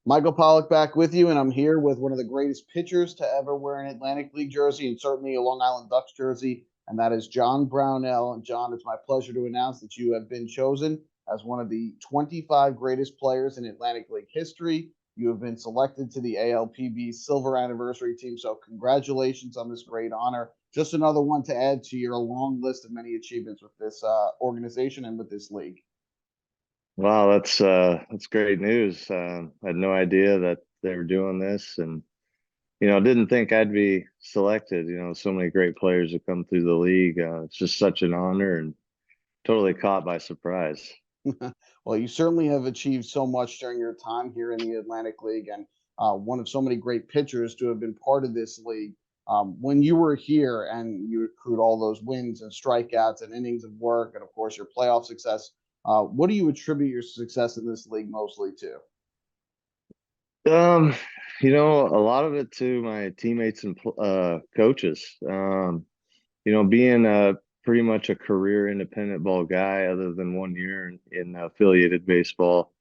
Michael Pollock back with you, and I'm here with one of the greatest pitchers to ever wear an Atlantic League jersey and certainly a Long Island Ducks jersey, and that is John Brownell. And John, it's my pleasure to announce that you have been chosen as one of the 25 greatest players in Atlantic League history. You have been selected to the ALPB Silver Anniversary team, so congratulations on this great honor. Just another one to add to your long list of many achievements with this organization and with this league. Wow, that's great news. I had no idea that they were doing this, and didn't think I'd be selected. So many great players have come through the league. It's just such an honor, and totally caught by surprise. Well, you certainly have achieved so much during your time here in the Atlantic League, and one of so many great pitchers to have been part of this league. When you were here and you accrued all those wins and strikeouts and innings of work, and of course your playoff success, what do you attribute your success in this league mostly to? Um, a lot of it to my teammates and coaches. Being pretty much a career independent ball guy, other than 1 year in affiliated baseball.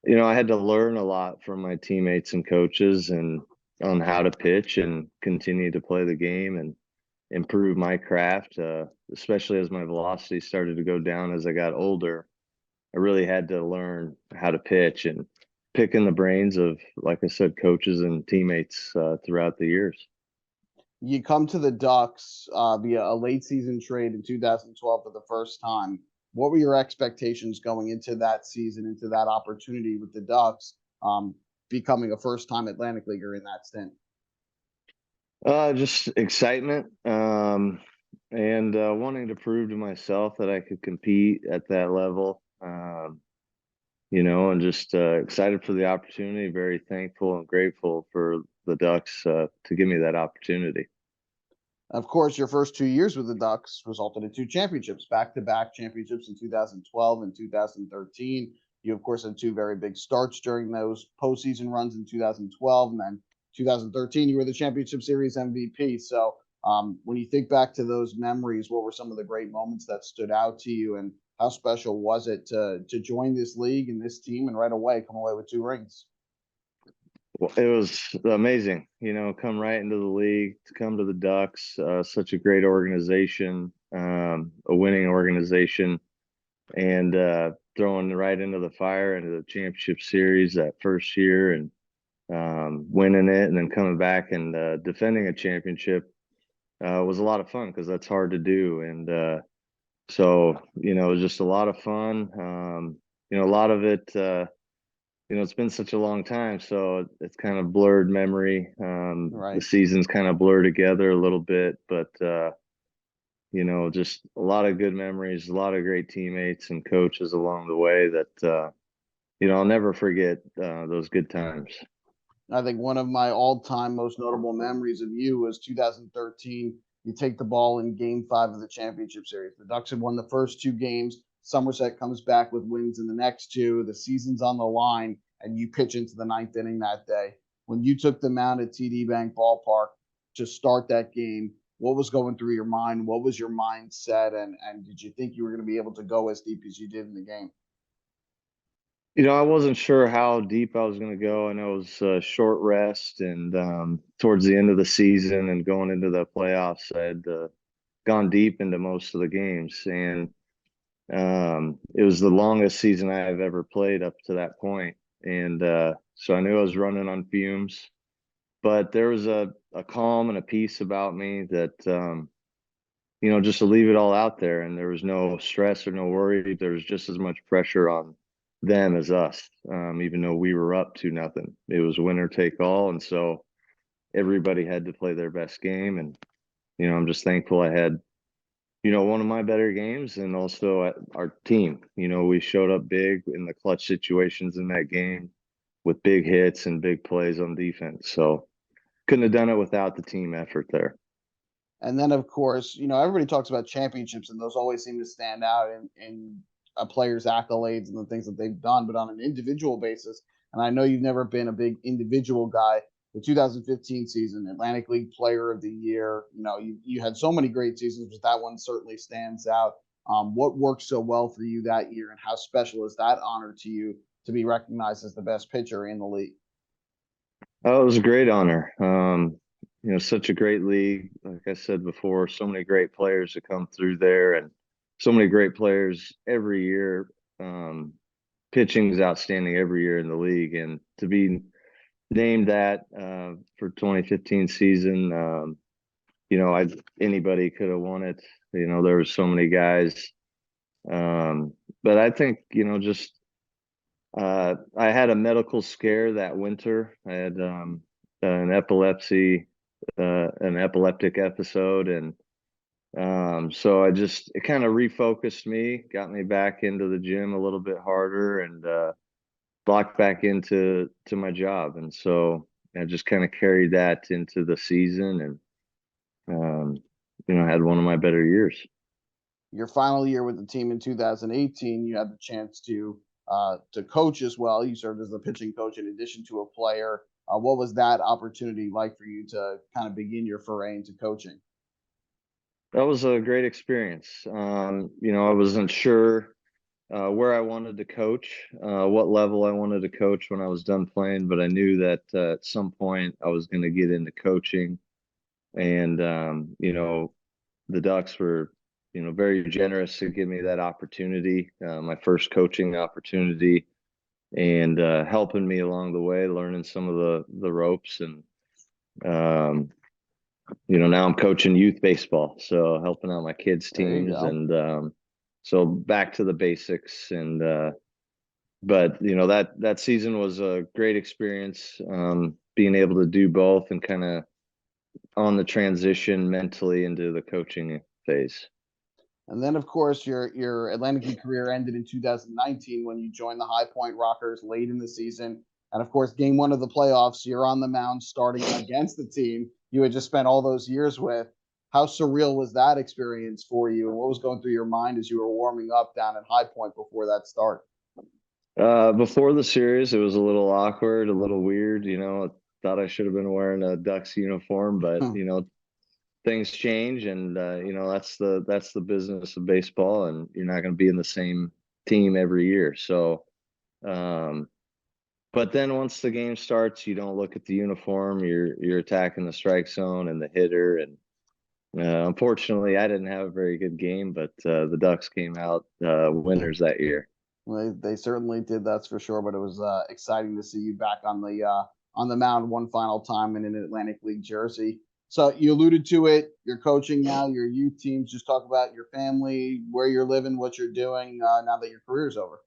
I had to learn a lot from my teammates and coaches and on how to pitch and continue to play the game and improve my craft, especially as my velocity started to go down as I got older. I really had to learn how to pitch and picking the brains of, like I said, coaches and teammates throughout the years. You come to the Ducks via a late season trade in 2012 for the first time. What were your expectations going into that season, into that opportunity with the Ducks, becoming a first time Atlantic Leaguer in that stint? Just excitement, and wanting to prove to myself that I could compete at that level. And just excited for the opportunity. Very thankful and grateful for the Ducks to give me that opportunity. Of course, your first 2 years with the Ducks resulted in two championships, back-to-back championships in 2012 and 2013. You, of course, had two very big starts during those postseason runs in 2012, and then 2013, you were the championship series MVP. So when you think back to those memories, what were some of the great moments that stood out to you, and how special was it to join this league and this team and right away come away with two rings? Well, it was amazing, come right into the league, to come to the Ducks, such a great organization, a winning organization, and throwing right into the fire into the championship series that first year and winning it, and then coming back and defending a championship was a lot of fun because that's hard to do. And so, it was just a lot of fun. A lot of it. It's been such a long time, so it's kind of blurred memory. The Right. seasons kind of blur together a little bit, but just a lot of good memories, a lot of great teammates and coaches along the way that I'll never forget those good times. I think one of my all-time most notable memories of you was 2013. You take the ball in Game 5 of the championship series. The Ducks had won the first two games. Somerset comes back with wins in the next two. The season's on the line, and you pitch into the ninth inning that day. When you took the mound at TD Bank Ballpark to start that game, what was going through your mind? What was your mindset? And did you think you were going to be able to go as deep as you did in the game? I wasn't sure how deep I was going to go. I know it was a short rest, and towards the end of the season and going into the playoffs, I had gone deep into most of the games, and it was the longest season I have ever played up to that point. And so I knew I was running on fumes, but there was a calm and a peace about me that, just to leave it all out there. And there was no stress or no worry. There was just as much pressure on them as us, even though we were up 2-0. It was winner take all. And so everybody had to play their best game. And, I'm just thankful I had one of my better games, and also our team. We showed up big in the clutch situations in that game with big hits and big plays on defense. So couldn't have done it without the team effort there. And then, of course, everybody talks about championships, and those always seem to stand out in a player's accolades and the things that they've done. But on an individual basis, and I know you've never been a big individual guy, the 2015 season, Atlantic League Player of the Year, you had so many great seasons, but that one certainly stands out. What worked so well for you that year, and how special is that honor to you to be recognized as the best pitcher in the league? Oh, it was a great honor. Such a great league. Like I said before, so many great players that come through there, and so many great players every year. Um, Pitching is outstanding every year in the league, and to be named that for 2015 season, I anybody could have won it. There were so many guys, but I think just I had a medical scare that winter. I had an an epileptic episode, and so it kind of refocused me, got me back into the gym a little bit harder, and blocked back into my job. And so I just kind of carried that into the season, and had one of my better years. Your final year with the team in 2018, you had the chance to coach as well. You served as the pitching coach in addition to a player. What was that opportunity like for you to kind of begin your foray into coaching? That was a great experience. I wasn't sure where I wanted to coach, what level I wanted to coach when I was done playing, but I knew that at some point I was going to get into coaching. And, the Ducks were, very generous to give me that opportunity, my first coaching opportunity, and helping me along the way, learning some of the ropes. And, now I'm coaching youth baseball, so helping out my kids' There you teams. go. And so back to the basics. And, but that season was a great experience, being able to do both and kind of on the transition mentally into the coaching phase. And then, of course, your Atlantic League career ended in 2019 when you joined the High Point Rockers late in the season. And of course, game one of the playoffs, you're on the mound starting against the team you had just spent all those years with. How surreal was that experience for you? And what was going through your mind as you were warming up down at High Point before that start? Before the series, it was a little awkward, a little weird. I thought I should have been wearing a Ducks uniform, but things change, and that's the business of baseball, and you're not going to be in the same team every year. So, um, but then once the game starts, you don't look at the uniform. You're attacking the strike zone and the hitter, and unfortunately, I didn't have a very good game, but the Ducks came out winners that year. Well, they certainly did, that's for sure. But it was exciting to see you back on the mound one final time in an Atlantic League jersey. So you alluded to it. You're coaching now. Your youth teams. Just talk about your family, where you're living, what you're doing now that your career's over.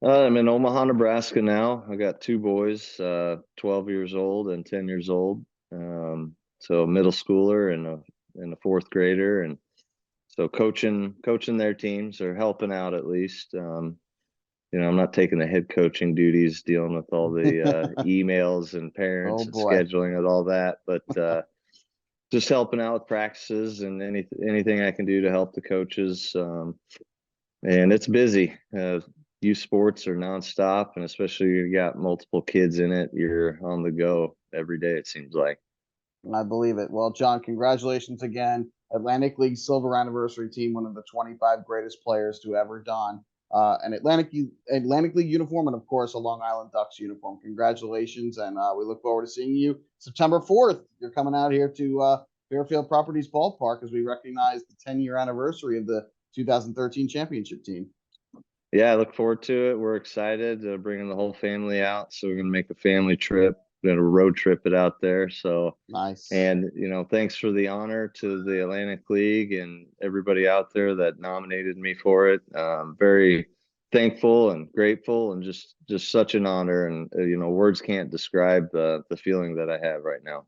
I'm in Omaha, Nebraska now. I got two boys, 12 years old and 10 years old. So middle schooler and a fourth grader, and so coaching their teams, or helping out at least. I'm not taking the head coaching duties, dealing with all the emails and Oh parents and boy. scheduling and all that, but just helping out with practices and anything I can do to help the coaches. And it's busy. Youth sports are nonstop, and especially you got multiple kids in it, you're on the go every day, it seems like. I believe it. Well, John, congratulations again. Atlantic League Silver Anniversary team, one of the 25 greatest players to ever don an Atlantic League uniform, and of course a Long Island Ducks uniform. Congratulations, and we look forward to seeing you September 4th. You're coming out here to Fairfield Properties Ballpark as we recognize the 10-year anniversary of the 2013 championship team. Yeah, I look forward to it. We're excited bringing the whole family out, so we're gonna make a family trip. We're gonna road trip it out there. So, Nice. and thanks for the honor to the Atlantic League and everybody out there that nominated me for it. Very thankful and grateful, and just such an honor. And words can't describe the feeling that I have right now.